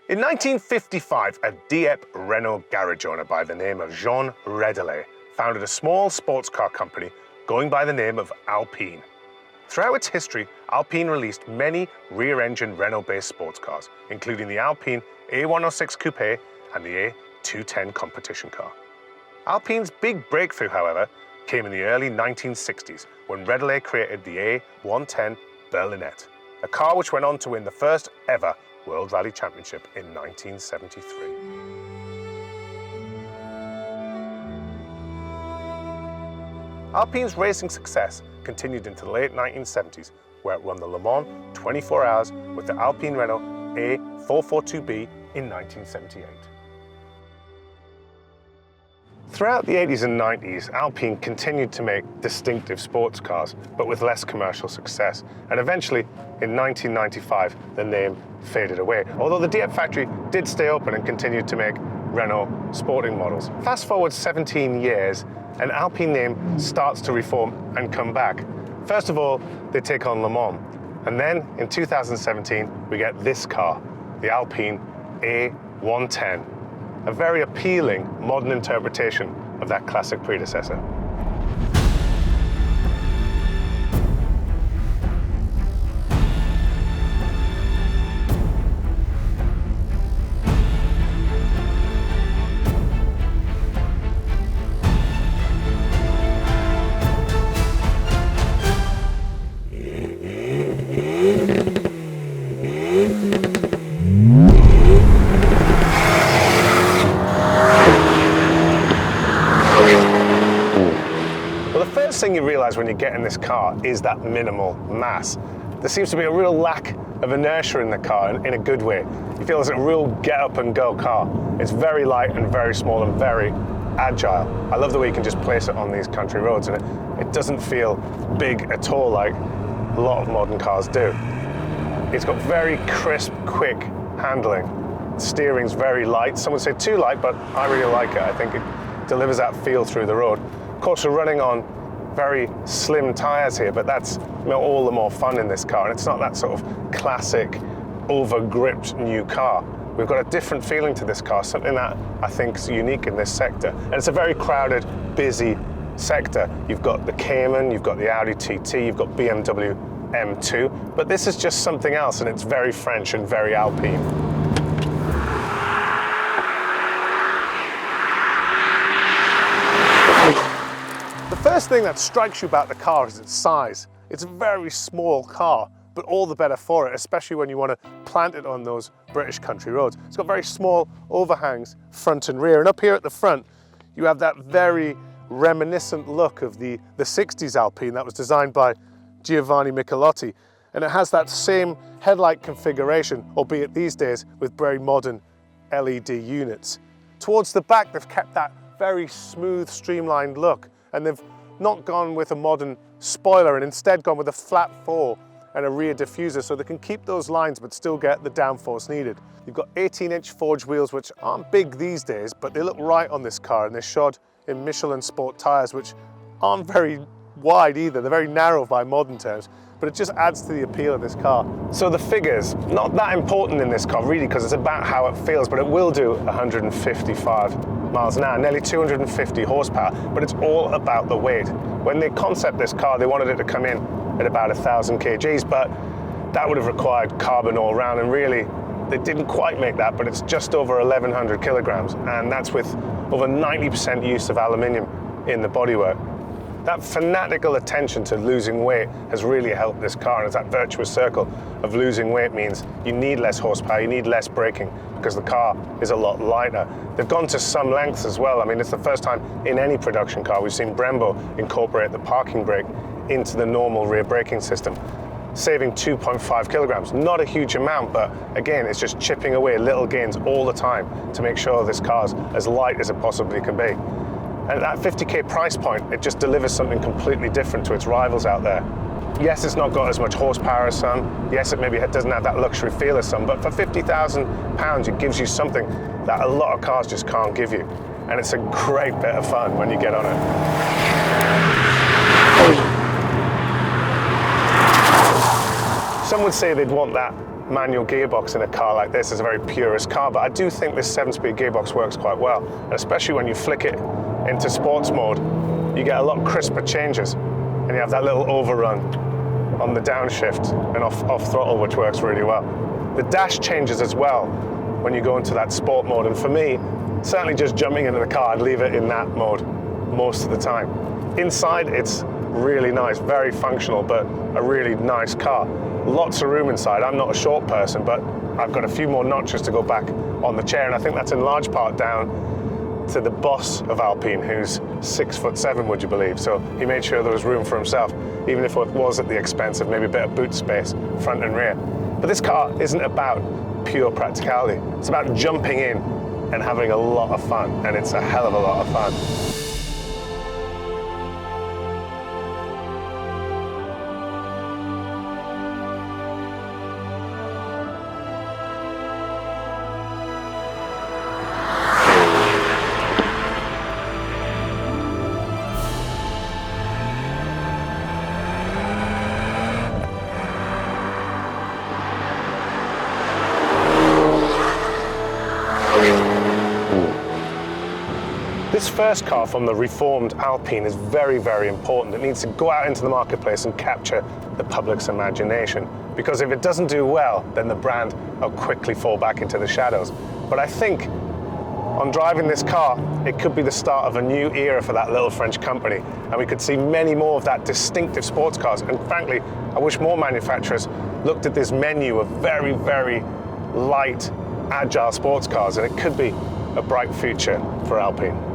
In 1955, a Dieppe Renault garage owner by the name of Jean Redelet founded a small sports car company going by the name of Alpine. Throughout its history, Alpine released many rear-engine Renault-based sports cars, including the Alpine A110 Coupe and the A210 competition car. Alpine's big breakthrough, however, came in the early 1960s when Redelet created the A110 Berlinette, a car which went on to win the first ever World Rally Championship in 1973. Alpine's racing success continued into the late 1970s, where it won the Le Mans 24 Hours with the Alpine Renault A442B in 1978. Throughout the 80s and 90s, Alpine continued to make distinctive sports cars, but with less commercial success. And eventually, in 1995, the name faded away. Although the Dieppe factory did stay open and continued to make Renault sporting models. Fast forward 17 years, an Alpine name starts to reform and come back. First of all, they take on Le Mans. And then, in 2017, we get this car, the Alpine A110. A very appealing modern interpretation of that classic predecessor. Thing you realize when you get in this car is that minimal mass. There seems to be a real lack of inertia in the car in a good way. You feel it's a real get up and go car. It's very light and very small and very agile. I love the way you can just place it on these country roads, and it doesn't feel big at all like a lot of modern cars do. It's got very crisp, quick handling. Steering's very light. Some would say too light, but I really like it. I think it delivers that feel through the road. Of course, we're running on very slim tires here, but that's all the more fun in this car. And it's not that sort of classic over-gripped new car. We've got a different feeling to this car, something that I think is unique in this sector. And it's a very crowded, busy sector. You've got the Cayman, you've got the Audi TT, you've got BMW M2, but this is just something else, and it's very French and very Alpine. The first thing that strikes you about the car is its size. It's a very small car, but all the better for it, especially when you want to plant it on those British country roads. It's got very small overhangs front and rear, and up here at the front you have that very reminiscent look of the 60s Alpine that was designed by Giovanni Michelotti, and it has that same headlight configuration, albeit these days with very modern LED units. Towards the back they've kept that very smooth, streamlined look, and they've not gone with a modern spoiler and instead gone with a flat 4 and a rear diffuser, so they can keep those lines but still get the downforce needed. You've got 18-inch forged wheels, which aren't big these days, but they look right on this car, and they're shod in Michelin Sport tyres, which aren't very wide either. They're very narrow by modern terms, but it just adds to the appeal of this car. So the figures, not that important in this car really, because it's about how it feels, but it will do 155 miles an hour, nearly 250 horsepower, but it's all about the weight. When they concept this car, they wanted it to come in at about 1,000 kgs, but that would have required carbon all round, and really they didn't quite make that, but it's just over 1,100 kilograms, and that's with over 90% use of aluminium in the bodywork. That fanatical attention to losing weight has really helped this car, and it's that virtuous circle of losing weight means you need less horsepower, you need less braking, because the car is a lot lighter. They've gone to some lengths as well. I mean, it's the first time in any production car we've seen Brembo incorporate the parking brake into the normal rear braking system, saving 2.5 kilograms. Not a huge amount, but again, it's just chipping away little gains all the time to make sure this car's as light as it possibly can be. And at that 50k price point, it just delivers something completely different to its rivals out there. Yes, it's not got as much horsepower as some. Yes, it maybe doesn't have that luxury feel as some, but for £50,000, it gives you something that a lot of cars just can't give you. And it's a great bit of fun when you get on it. Some would say they'd want that manual gearbox in a car like this is a very purist car, but I do think this 7-speed gearbox works quite well, especially when you flick it into sports mode. You get a lot crisper changes, and you have that little overrun on the downshift and off throttle, which works really well. The dash changes as well when you go into that sport mode, and for me, certainly just jumping into the car, I'd leave it in that mode most of the time. Inside, it's really nice, very functional, but a really nice car. Lots of room inside. I'm not a short person, but I've got a few more notches to go back on the chair, and I think that's in large part down to the boss of Alpine, who's 6'7", would you believe? So he made sure there was room for himself, even if it was at the expense of maybe a bit of boot space, front and rear. But this car isn't about pure practicality. It's about jumping in and having a lot of fun, and it's a hell of a lot of fun. This first car from the reformed Alpine is very, very important. It needs to go out into the marketplace and capture the public's imagination, because if it doesn't do well, then the brand will quickly fall back into the shadows. But I think on driving this car, it could be the start of a new era for that little French company, and we could see many more of that distinctive sports cars. And frankly, I wish more manufacturers looked at this menu of very, very light, agile sports cars, and it could be a bright future for Alpine.